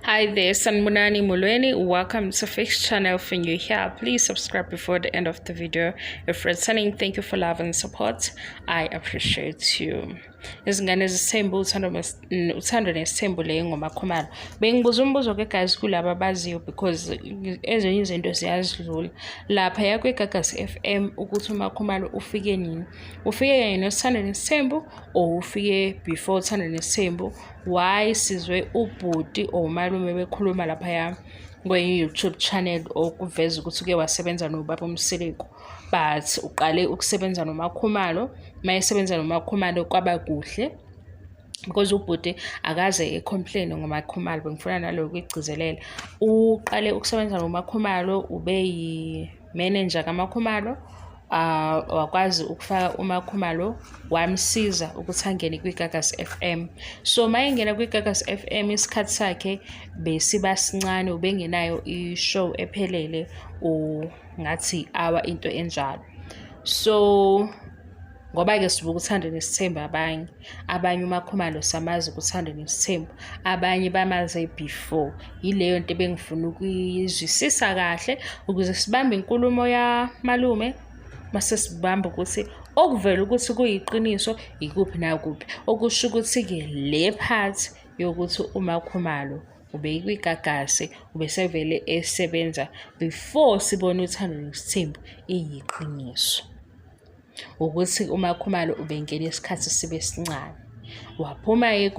Hi there, Sanmunani Mulweni. Welcome to Fix Channel. If you're here, please subscribe before the end of the video. If returning, thank you for love and support. I appreciate you. Izingane Zesthembu Uthando Nesthembu Makhumalo. Bengibuza umbuzo ke guys kulaba abaziyo because ezinye izinto ziyazidlula. Lapha yakweGagasi FM ukuthi uMakhumalo ufike nini? Ufike kanye noThando Nesthembu or ufike before Uthando Nesthembu? Why sizwe ubhuti or umalume bekhuluma lapha kwe-YouTube channel okuveza ukuthi uke wasebenza nobaba uMsileko, but uqale ukusebenza noMakhumalo. Mayesebenza noMakhumalo kwaba kuhle because ubhuti akaze ecomplain ngoMakhumalo. Bengifuna naloko igcizelela, uqale ukusebenza noMakhumalo, ube yi-manager kaMakhumalo. Wakwazi ukufaka uMakhumalo, wamsiza ukuthi angene kwiGagasi FM. So mayengena kwiGagasi FM isikhathi sakhe besiba sincane, ubengenayo i-show ephelele ngathi hour into enjalo. So ngoba ke sibuka Uthando Nesthembu, abanye uMakhumalo samazi uThando Nesthembu, abanye bamaze before. Yileyo nto bengifuna ukuyizwisisa kahle ukuze sibambe inkulumo ya malume. Mase sibamba ukuthi okuvela ukuthi kuyiqiniso ikuphi nakuphi, okusho ukuthi ke le part yokuthi uMakhumalo ube kwiGagasi ubesevele esebenza before sibone Uthando Nesthembu iyiqiniso, ukuthi uMakhumalo ubengena isikhathi sibe sincane. Waphuma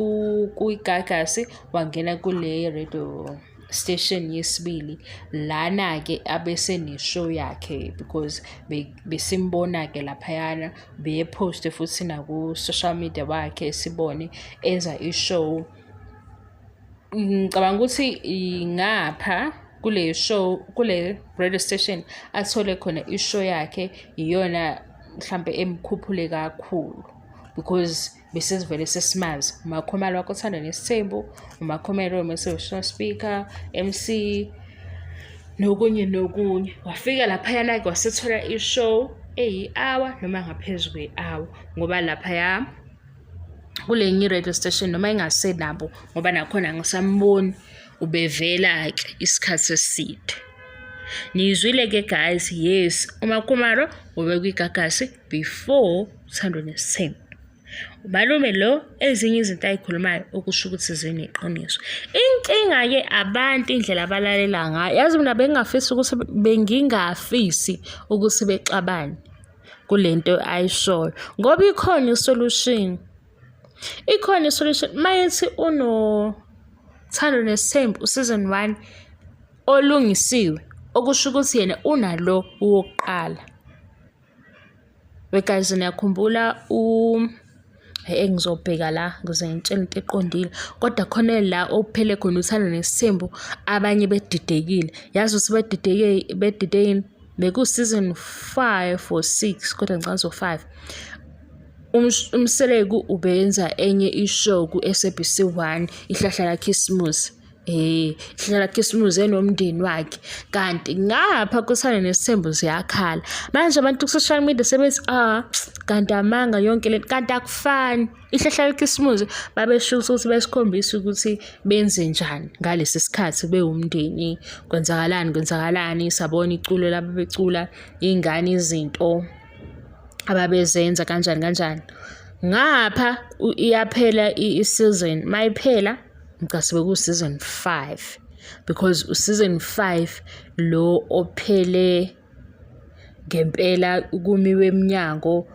kwiGagasi wangena kule radio station yesibili, lana ke abese ne-show yakhe because besimbona ke laphayana beyeposte futhi naku-social media wakhe sibone enza i-show. Ngicabanga ukuthi ngapha kule show, kule radio station athole khona i-show yakhe iyona mhlambe emkhuphule kakhulu because besivele sesimazi uMakhumalo wakho Uthando Nesthembu, uMakhumalo motivational speaker, MC nokunye. Wafika laphayana ke wasethola i-show eyi-hour noma ngaphezu kwe-hour, ngoba laphaya kule radio station noma ingasenabo ngoba nakhona ngisamboni ubevela ke isikhathi eside. Nizwile ke guys, yes, uMakhumalo ube kwiGagasi before Uthando Nesthembu. Umalume lo ezinye izinto ayikhulumayo okusho ukuthi zineqiniso. Inkinga ke abantu indlela abalalela ngayo, yazi mina bengingafisi ukuthi bexabane kulento ayishoyo ngoba ikhona isolution. Mayethi Thando Nesthembu season 1 olungisiwe, okusho ukuthi yena unalo wokuqala. Guys, niyakhumbula engizobheka la ukuze ngitshele into eqondile, kodwa khona la ophele khona Uthando Nesthembu abanye bedidekile. Yazi ukuthi bedidekile beku season 5 or 6, kodwa ngicabanga 5. Umseleko ubenza enye i-show ku-SABC 1, ihlahla lakhe isimuzi. Ihlahla lakhe isimuzi enomndeni wakhe, kanti ngapha kuThando Nesthembu ziyakhala. Manje abantu ku-social media sebethi kanti amanga yonke le, kanti akufani. Ihlahla lakhe isimuzi babesho ukuthi besikhombisa ukuthi benze njani ngalesi sikhathi bewumndeni, kwenzakalani, sabona iculo laba becula ingane, izinto ababezenza kanjani. Ngapha iyaphela i-season, mayiphela ngicasibe ku season 5 because season 5 lo ophele ngempela kumiwe eminyango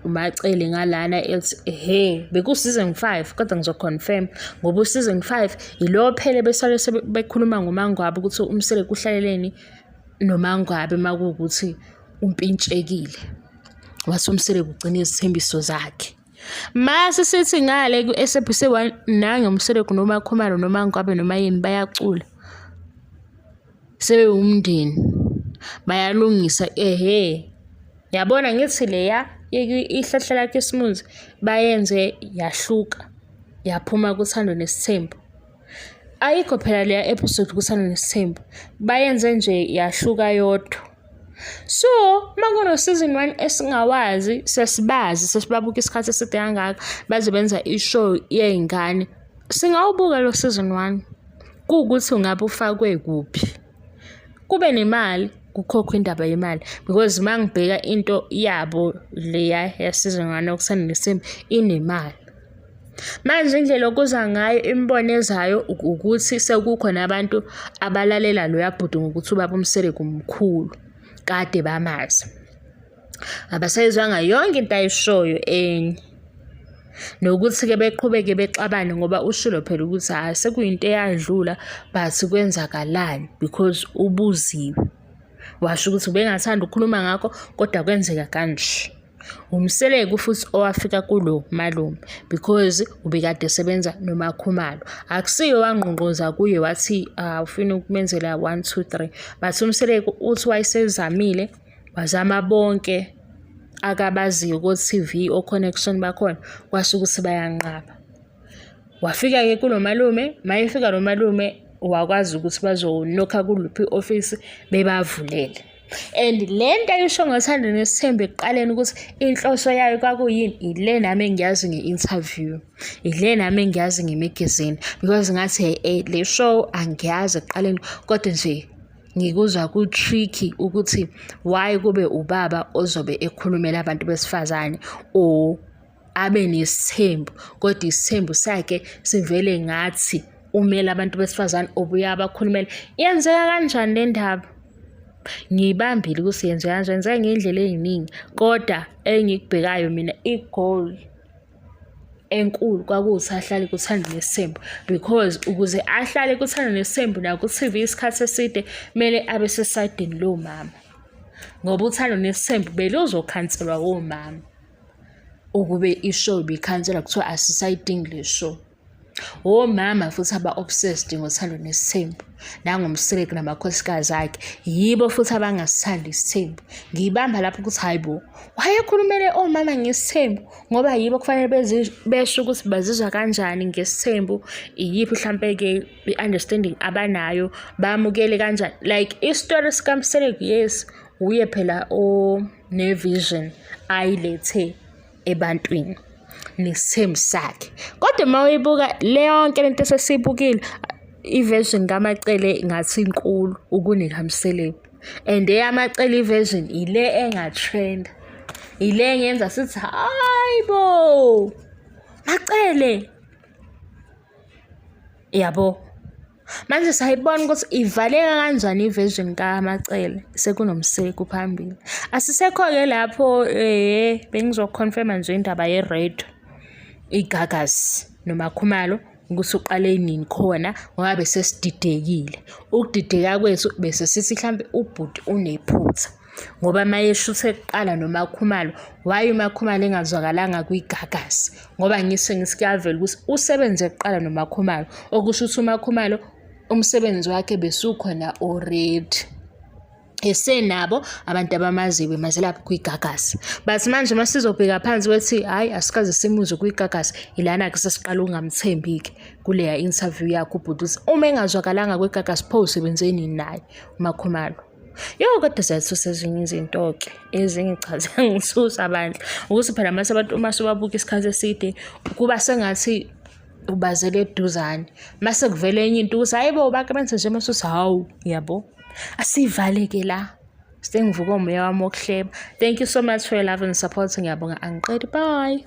umacele ngalana ethi beku season 5, kodwa ngizoconfirm ngoba season 5 ilo phele besale bekhuluma ngoMangwabi ukuthi uMsileko uhlaleleni noMangwabi makuwukuthi umpintshekile, wathi uMsileko ugcina izithembiso zakhe. Mase sithi ngale ku-SABC 1 nange uMsileko noMakhumalo noMangwabi noma yini bayacula, sebe umndeni bayalungisa. Yabona ngithi leya ihlahla lakhe isimuzi bayenze yahluka, yaphuma kuThando Nesthembu. Ayikho phela leya episode kuThando Nesthembu, bayenze nje yahluka yodwa. So makuno season 1 esingawazi, sesibabuka isikhathi eside kangaka baze benza i-show yey'ngane, singawubuka lo season 1 kuwukuthi ungabe ufakwe kuphi. Kube nemali, kukhokhwa indaba yemali, because mangibheka into yabo leya yasizingane Uthando Nesthembu inemali. Manje indlela okuza ngayo imibono ezayo ukuthi sekukhona abantu abalalela loya bhuti ngokuthi ubaba uMseleko umkhulu kade bamazi. Abasayizwanga yonke into ayishoyo enye. Nokuthi-ke beqhubeke bexabane ngoba ushilo phela ukuthi hayi sekuyinto eyadlula but kwenzakalani because ubuziwe. Washo ukuthi ubengathanda ukukhuluma ngakho kodwa kwenzeka kanje. UMseleko futhi owafika kulo malume because ubekade esebenza noMakhumalo. Akusiyo wangqongqoza kuye wathi ufuna ukumenzela 1 2 3 but uMseleko uthi wayesezamile wazama bonke akabaziyo ko-TV o-connection bakhona kwasho ukuthi bayanqaba. Wafika-ke kulo malume, mayefika lo malume wakwazi ukuthi bazonokha kuluphi office bebavulele. And le nto ayisho ngoThando Nesthembu ekuqaleni ukuthi inhloso yayo kwakuyini, ile nami engiyazi nge-interview, ile nami engiyazi nge-magazine, because ngathi le show angiyazi ekuqaleni kodwa nje ngikuzwa ku-tricky ukuthi why kube ubaba ozobe ekhulumela abantu besifazane or abe nesithembu kodwa isithembu sakhe sivele ngathi umela abantu besifazane obuya abakhulumela. Yenzeka kanjani le ndaba? Ngiyibambile ukuthi yenzeka kanjani, yenzeka ngendlela eziningi kodwa engikubhekayo mina i-goal enkulu kwakuthi ahlale kuThando Nesthembu, because ukuze ahlale kuThando Nesthembu na ku-TV isikhathi eside kumele abe sesayidini lo mama, ngoba uThando Nesthembu beluzokhanselwa omama ukube ishow bikhansela kuthiwa asisayidingi le show. Omama futhi aba-obsessed ngoThando Nesthembu nangomSeleko namakhosikazi akhe, yibo futhi abangasithandi isithembu. Ngiyibamba lapho ukuthi hayi bo, wayekhulumele omama ngesithembu ngoba yibo kufanele besho ukuthi bazizwa kanjani ngesithembu, iyiphi mhlampe-ke i-understanding abanayo, bamukele kanjani. Like istory sikaMseleko, yes, uye phela ne-vision ayilethe ebantwini nesithembu sakhe, kodwa uma uyibuka le yonke lento esesiyibukile, i-version kaMacele ngathi inkulu ukunekaMseleko, and eyamacele i-version ile engatrend, ile engenza sithi hayi bo Macele, yabo. Manje sayibona ukuthi ivaleka kanjani i-version kaMacele sekunomSeleko phambili. Asisekho-ke lapho bengizoconfirma nje indaba ye-radio igagasi noMakhumalo ukuthi uqale nini khona ngoba bese sididekile. Ukudideka kwethu bese sithi mhlambe ubhuti unephutha ngoba mayeshuthe kuqala noMakhumalo, waye uMakhumalo engazwakalanga kwigagasi ngoba ngisikuyavela ukuthi usebenze kuqala noMakhumalo, okusho ukuthi uMakhumalo umsebenzi wakhe besukhona already, esenabo abantu abamaziwe mazelapho kwigagasi. But manje masizobheka phansi wethi hayi asikaze simuze kwigagasi, ilana ke sesiqala ungamthembiki kuleya interview yakho ubhuti ukuthi uma engazwakalanga kwigagasi pho usebenzeni naye uMakhumalo. Kodwa siyathusa ezinye izinto-ke ezingichaze ngisusa abandla ukuthi phela mase abantu uma sibabuka isikhathi eside kuba sengathi ubazele eduzane, mase kuvela enye into ukuthi hayi bo bake benze nje masuthi hawu yabo. Asivaleke la, sengivuka umoya wami wokuhleba. Thank you so much for your love and support. Ngiyabonga, angiqedi, bye.